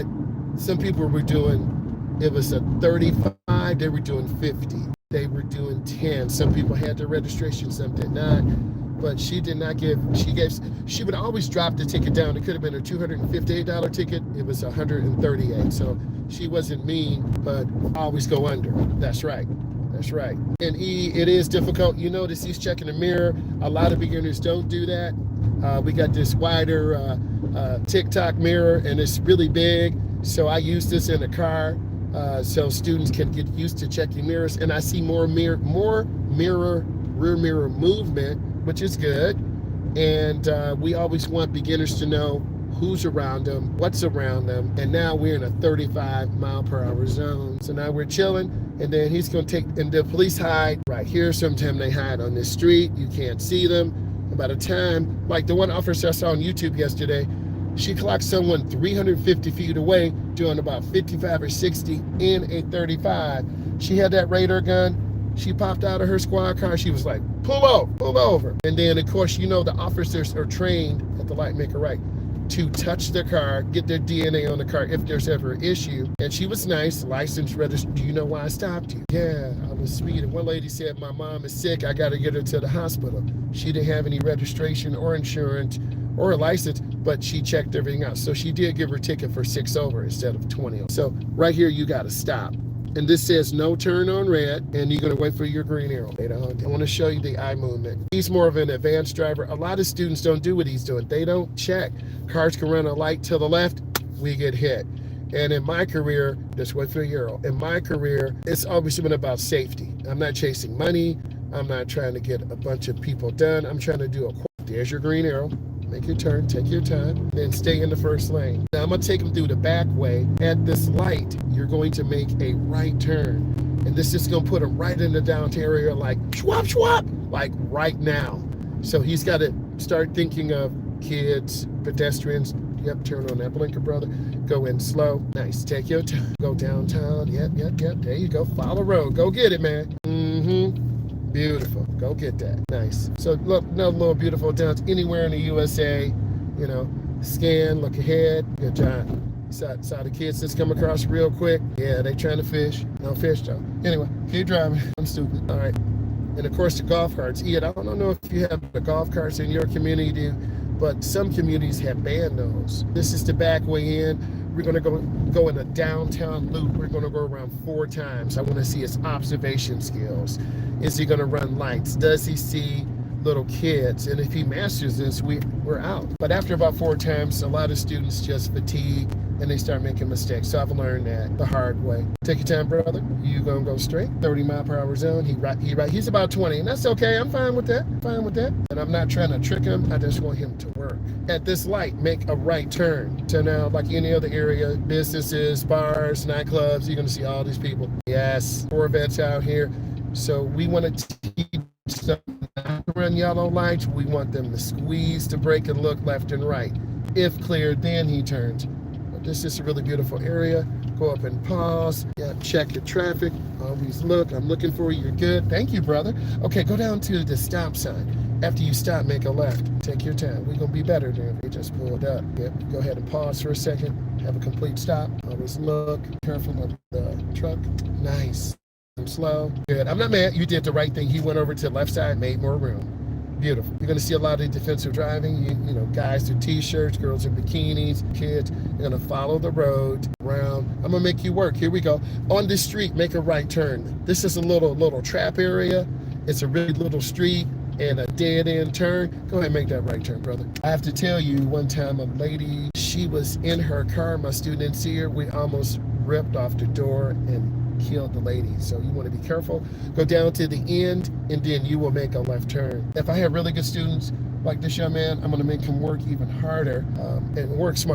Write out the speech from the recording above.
but some people were doing, it was a 35, they were doing 50. They were doing 10. Some people had their registration, some did not. But she did not give, she would always drop the ticket down. It could have been a $258 ticket. It was $138. So she wasn't mean, but always go under. That's right. That's right. And E, it is difficult. You notice he's checking the mirror. A lot of beginners don't do that. We got this wider TikTok mirror, and it's really big. So I use this in the car so students can get used to checking mirrors. And I see more rear mirror movement, which is good. And we always want beginners to know who's around them, what's around them. And now we're in a 35-mile-per-hour zone. So now we're chilling, and then he's gonna take, and the police hide right here. Sometimes they hide on this street. You can't see them. And by the time, like the one officer I saw on YouTube yesterday, she clocked someone 350 feet away doing about 55 or 60 in a 35. She had that radar gun. She popped out of her squad car. She was like, pull over. And then, of course, you know the officers are trained at the light make a right to touch their car, get their DNA on the car if there's ever an issue. And she was nice, licensed, registered. Do you know why I stopped you? Yeah, I was speeding. One lady said, my mom is sick. I got to get her to the hospital. She didn't have any registration or insurance or a license, but she checked everything out. So she did give her ticket for 6 over instead of 20. So right here, you got to stop. And this says no turn on red, and you're gonna wait for your green arrow. I wanna show you the eye movement. He's more of an advanced driver. A lot of students don't do what he's doing. They don't check. Cars can run a light to the left, we get hit. And in my career, just wait for your arrow. In my career, it's always been about safety. I'm not chasing money. I'm not trying to get a bunch of people done. I'm trying to do a, there's your green arrow. Make your turn, take your time, then stay in the first lane. Now I'm gonna take them through the back way. At this light, you're going to make a right turn. And this is gonna put him right in the downtown area like schwap, like right now. So he's gotta start thinking of kids, pedestrians. Yep, turn on that blinker, brother. Go in slow, nice, take your time. Go downtown, yep, there you go. Follow road, go get it, man. Beautiful, go get that, nice. So look, no little beautiful towns anywhere in the USA, you know, scan, look ahead, good job. Saw the kids just come across real quick. Yeah, they trying to fish, no fish though. Anyway, keep driving, I'm stupid, all right. And of course the golf carts. Ian, I don't know if you have the golf carts in your community, but some communities have banned those. This is the back way in. We're gonna go in a downtown loop. We're gonna go around 4 times. I wanna see his observation skills. Is he gonna run lights? Does he see little kids? And if he masters this, we're out. But after about 4 times, a lot of students just fatigue and they start making mistakes. So I've learned that the hard way. Take your time, brother. You gonna go straight, 30-mile-per-hour zone. He's about 20, and that's okay. I'm fine with that. And I'm not trying to trick him. I just want him to work. At this light, make a right turn. So now, like any other area, businesses, bars, nightclubs, you're gonna see all these people. Yes, Corvettes out here. So we want to teach them not to run yellow lights. We want them to squeeze the brake and look left and right. If clear, then he turns. But this is a really beautiful area. Go up and pause. Yeah, check your traffic. Always look. I'm looking for you. You're good. Thank you, brother. Okay, go down to the stop sign. After you stop, make a left. Take your time. We're gonna be better than if we just pulled up. Yep. Go ahead and pause for a second. Have a complete stop. Always look. Careful of the truck. Nice. Slow. Good. I'm not mad. You did the right thing. He went over to the left side, made more room. Beautiful. You're going to see a lot of defensive driving. You know, guys in t-shirts, girls in bikinis, kids. You're going to follow the road around. I'm going to make you work. Here we go. On this street, make a right turn. This is a little trap area. It's a really little street and a dead end turn. Go ahead and make that right turn, brother. I have to tell you, one time a lady, she was in her car. My student didn't see her. We almost ripped off the door and killed the lady. So you want to be careful. Go down to the end and then you will make a left turn. If I have really good students like this young man, I'm going to make him work even harder and work smart.